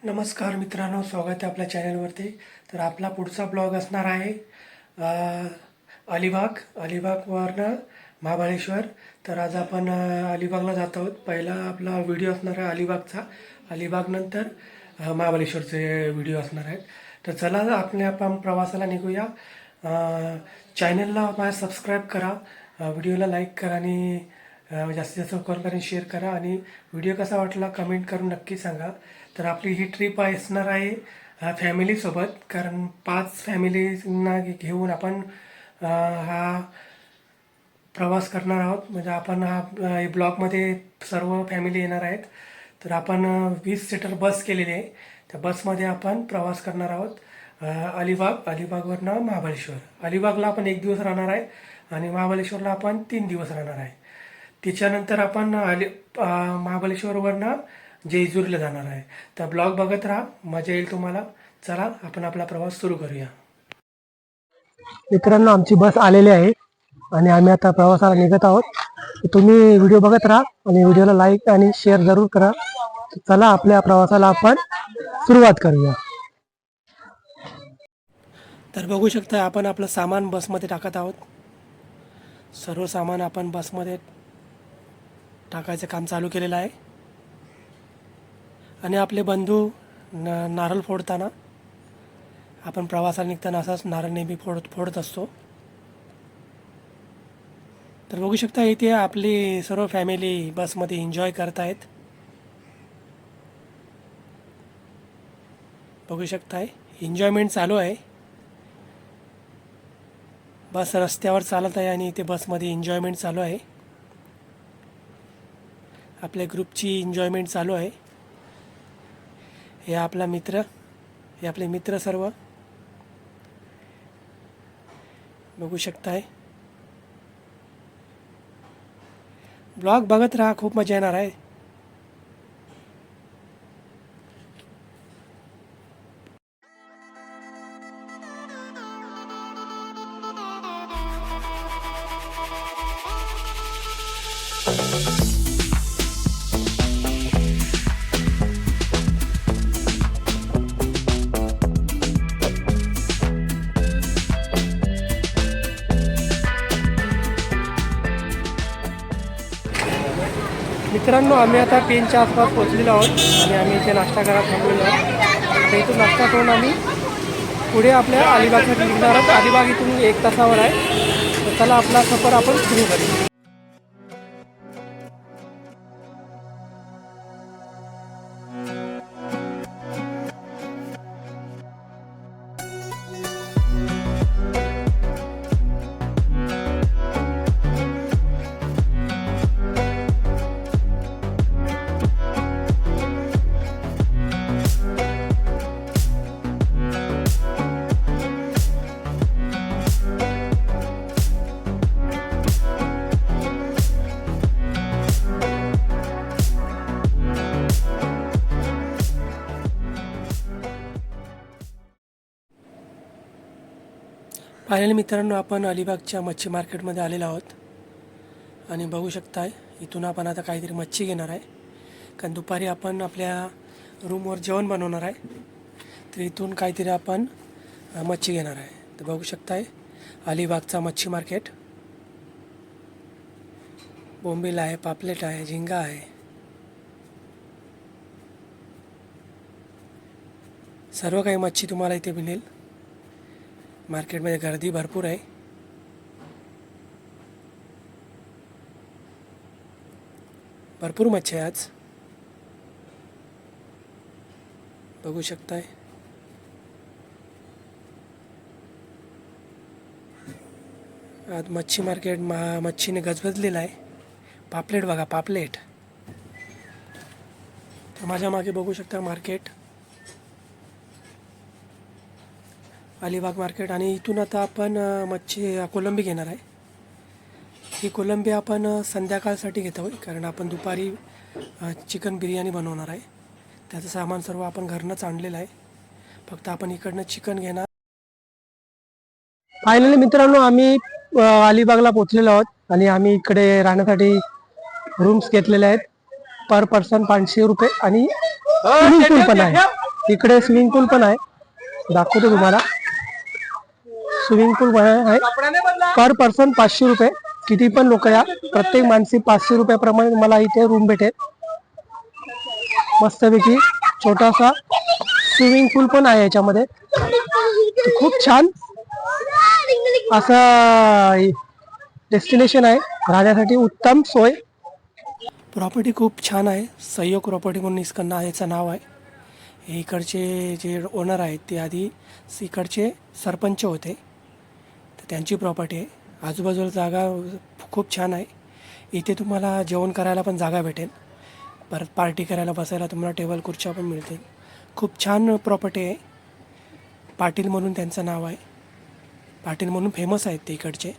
नमस्कार मित्रांनो, स्वागत आहे आपल्या चॅनलवरती. तर आपला पुढचा ब्लॉग असणार आहे अलिबागवरनं महाबळेश्वर. तर आज आपण अलिबागला जात आहोत. पहिला आपला व्हिडिओ असणार आहे अलिबागचा. अलिबागनंतर महाबळेश्वरचे व्हिडिओ असणार आहेत. तर चला आपण प्रवासाला निघूया. चॅनलला माझ्या सबस्क्राईब करा, व्हिडिओला लाईक करा आणि जास्तीत जास्त करून शेअर करा. आणि व्हिडिओ कसा वाटला कमेंट करून नक्की सांगा. तर आपली ही ट्रिप असणार आहे फॅमिलीसोबत, कारण 5 फॅमिलींना घेऊन आपण हा प्रवास करणार आहोत. म्हणजे आपण हा ब्लॉगमध्ये सर्व फॅमिली येणार आहेत. तर आपण 20 सीटर बस केलेली आहे. त्या बसमध्ये आपण प्रवास करणार आहोत अलिबागवरनं महाबळेश्वर. अलिबागला आपण 1 दिवस राहणार आहे आणि महाबळेश्वरला आपण 3 दिवस राहणार आहे. त्याच्यानंतर आपण महाबळेश्वरवरनं जेजुरीला जाणार आहे. तर ब्लॉग बघत राहा, मजा येईल तुम्हाला. चला आपण आपला प्रवास सुरू करूया. मित्रांनो, आमची बस आलेली आहे आणि आम्ही आता प्रवासाला निघत आहोत. तुम्ही व्हिडिओ बघत राहा आणि व्हिडिओला लाईक आणि शेअर जरूर करा. चला आपल्या प्रवासाला आपण सुरुवात करूया. तर बघू शकता, आपण आपलं सामान बसमध्ये टाकत आहोत. सर्व सामान आपण बसमध्ये टाकायचं काम चालू केलेलं आहे. आणि आपले बंधू नारळ फोडताना, आपण प्रवासाला निघताना असाच नारळ नेहमी फोडत असतो. तर बघू शकता, इथे आपली सर्व फॅमिली बसमध्ये एन्जॉय करत आहेत. बघू शकताय, एन्जॉयमेंट चालू आहे. बस रस्त्यावर चालत आहे आणि इथे बसमध्ये एन्जॉयमेंट चालू आहे. आपल्या ग्रुपची एन्जॉयमेंट चालू आहे. हे आपला मित्र, हे आपले मित्र सर्व बघू शकताय. ब्लॉग बघत राहा, खूप मजा येणार आहे. मित्रांनो, आम्ही आता 3च्या आसपास पोहोचलेलो आहोत आणि आम्ही इथे नाश्ता करायला थांबलेलो आहोत. आता इथून नाश्ता करून आम्ही पुढे आपल्या अलिबागसाठी निघणार आहोत. अलिबाग इथून 1 तासावर आहे. तर चला आपला सफर आपण सुरू करू. फायनली मित्रांनो, आपण अलिबागच्या मच्छी मार्केटमध्ये आलेलो आहोत आणि बघू शकताय, इथून आपण आता काहीतरी मच्छी घेणार आहे. कारण दुपारी आपण आपल्या रूमवर जेवण बनवणार आहे. तर इथून काहीतरी आपण मच्छी घेणार आहे. तर बघू शकताय, अलिबागचा मच्छी मार्केट. बोंबील आहे, पापलेट आहे, झिंगा आहे. सर्व काही मच्छी तुम्हाला इथे मिळेल. मार्केटमध्ये गर्दी भरपूर आहे. भरपूर मच्छी आहे आज, बघू शकताय. आज मच्छी मार्केट मच्छीने गजबजलेलं आहे. पापलेट बघा, पापलेट. तर माझ्या मागे बघू शकता मार्केट, अलिबाग मार्केट. आणि इथून आता आपण कोलंबी घेणार आहे. ही कोलंबी आपण संध्याकाळसाठी घेत आहोत, कारण आपण दुपारी चिकन बिर्याणी बनवणार आहे. त्याचं सामान सर्व आपण घरनंच आणलेलं आहे. फक्त आपण इकडनं चिकन घेणार. फायनली मित्रांनो, आम्ही अलिबागला पोहोचलेलो आहोत आणि आम्ही इकडे राहण्यासाठी रूम्स घेतलेले आहेत. पर पर्सन 500 रुपये आणि स्विमिंग पूल पण आहे. इकडे स्विमिंग पूल पण आहे, दाखवतो तुम्हाला. स्विमिंग पूल आहे, पर पर्सन 500 रुपये. किती पण लोक या, प्रत्येक माणसी 500 रुपयाप्रमाणे तुम्हाला इथे रूम भेटेल. मस्तपैकी छोटासा स्विमिंग पूल पण आहे याच्यामध्ये. खूप छान असं डेस्टिनेशन आहे, राहण्यासाठी उत्तम सोय. प्रॉपर्टी खूप छान आहे. सहयोग प्रॉपर्टी म्हणून इसकं याचं नाव आहे. इकडचे जे ओनर आहेत ते आधी इकडचे सरपंच होते, तर त्यांची प्रॉपर्टी आहे. आजूबाजूला जागा खूप छान आहे. इथे तुम्हाला जेवण करायला पण जागा भेटेल, परत पार्टी करायला बसायला तुम्हाला टेबल खुर्च्या पण मिळतील. खूप छान प्रॉपर्टी आहे. पाटील म्हणून त्यांचं नाव आहे, पाटील म्हणून फेमस आहेत ते इकडचे.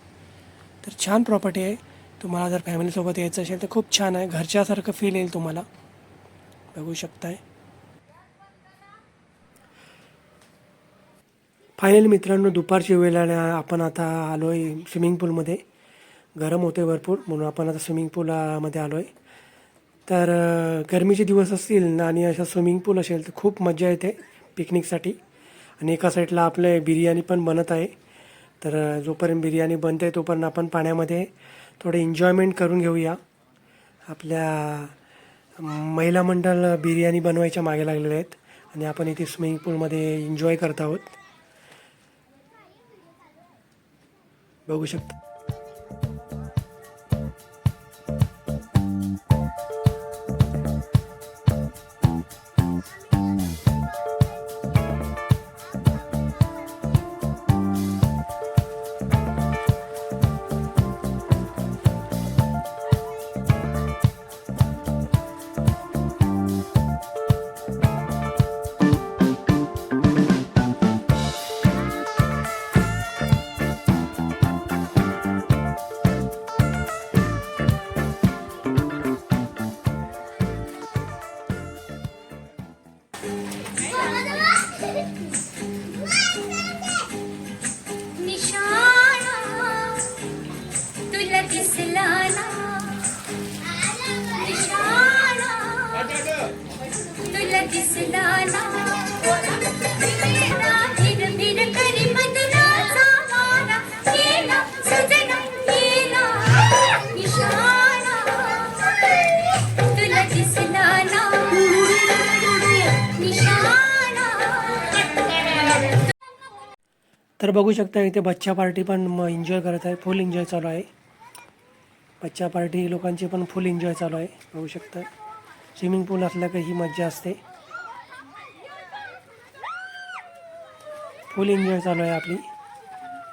तर छान प्रॉपर्टी आहे. तुम्हाला जर फॅमिलीसोबत यायचं असेल तर खूप छान आहे, घरच्यासारखं फील येईल तुम्हाला. बघू शकताय. फायनली मित्रांनो, दुपारची वेळ आली, आपण आता आलो आहे स्विमिंग पूलमध्ये. गरम होते भरपूर म्हणून आपण आता स्विमिंग पूलमध्ये आलो आहे. तर गरमीचे दिवस असतील आणि अशा स्विमिंग पूल असेल तर खूप मजा येते पिकनिकसाठी. आणि एका साईडला आपले बिर्याणी पण बनत आहे. तर जोपर्यंत बिर्याणी बनते तोपर्यंत आपण पाण्यामध्ये थोडे एन्जॉयमेंट करून घेऊया. आपल्या महिला मंडळ बिर्याणी बनवायच्या मागे लागलेले आहेत आणि आपण इथे स्विमिंग पूलमध्ये एन्जॉय करत आहोत. बघू शकता. तर बघू शकता इथे बच्चा पार्टी पण एन्जॉय करत आहे, फुल एन्जॉय चालू आहे. बच्चा पार्टी लोकांची पण फुल एन्जॉय चालू आहे. बघू शकता. स्विमिंग पूल असल्या का ही मज्जा असते. फुल एन्जॉय चालू आहे आपली.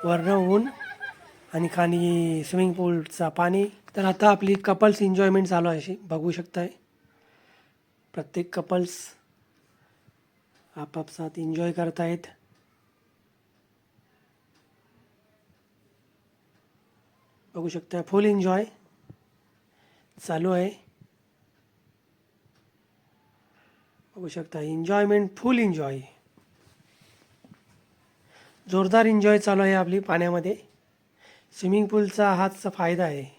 वरनं ऊन आणि खाली स्विमिंग पूलचा पाणी. तर आता आपली कपल्स एन्जॉयमेंट चालू आहे अशी बघू शकताय. प्रत्येक कपल्स आपापसात एन्जॉय करत आहेत. बघू शकता फुल एन्जॉय चालू आहे. बघू शकता एन्जॉयमेंट, फुल एन्जॉय, जोरदार एन्जॉय चालू आहे आपली पाण्यामध्ये. स्विमिंग पूलचा हाच फायदा आहे.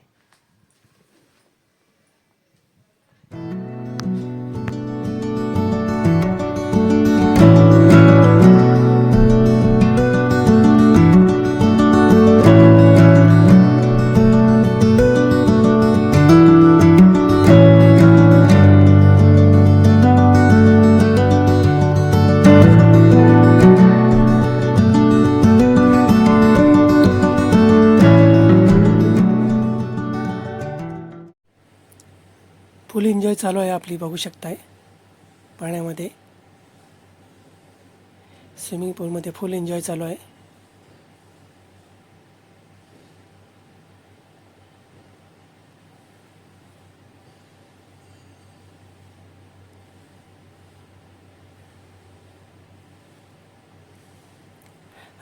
फुल एन्जॉय चालू आहे आपली. बघू शकताय पाण्यामध्ये, स्विमिंग पूलमध्ये फुल एन्जॉय चालू आहे.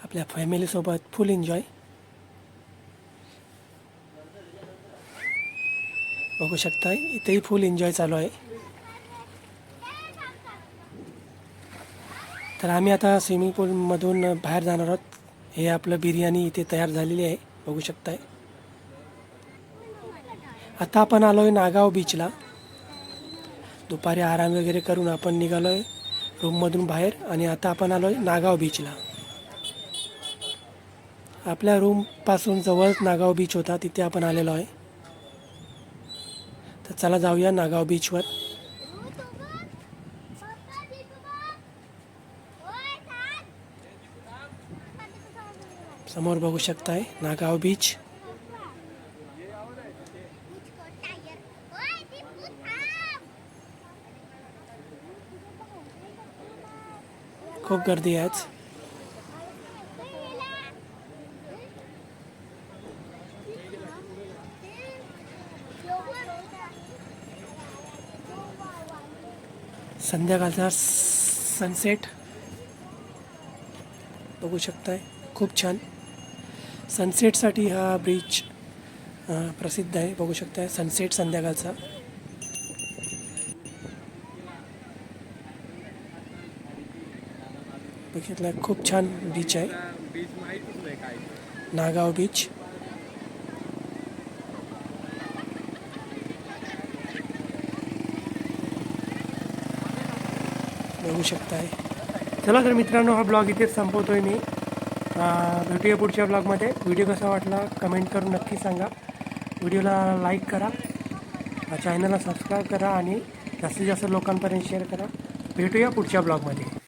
आपल्या फॅमिलीसोबत फुल एन्जॉय. बघू शकताय इथेही फुल एन्जॉय चालू आहे. तर आम्ही आता स्विमिंग पूलमधून बाहेर जाणार आहोत. हे आपलं बिर्याणी इथे तयार झालेली आहे. बघू शकताय. आता आपण आलो आहे नागाव बीचला. दुपारी आराम वगैरे करून आपण निघालो आहे रूममधून बाहेर. आणि आता आपण आलो आहे नागाव बीचला. आपल्या रूमपासून जवळच नागाव बीच होता, तिथे आपण आलेलो आहे. तर चला जाऊया नागाव बीचवर. समोर बघू शकताय नागाव बीच. खूप गर्दी आहे आज. संध्याकाळचा सनसेट बघू शकताय, खूप छान. सनसेटसाठी हा बीच प्रसिद्ध आहे. बघू शकताय सनसेट संध्याकाळचा. बघितलं, खूप छान बीच आहे नागाव बीच. बघू शकताय. चला तर मित्रांनो, हा ब्लॉग इथेच संपवतोय मी. भेटूया पुढच्या ब्लॉगमध्ये. व्हिडिओ कसा वाटला कमेंट करून नक्की सांगा. व्हिडिओला लाईक करा, चॅनलला सबस्क्राईब करा आणि जास्तीत जास्त लोकांपर्यंत शेअर करा. भेटूया पुढच्या ब्लॉगमध्ये.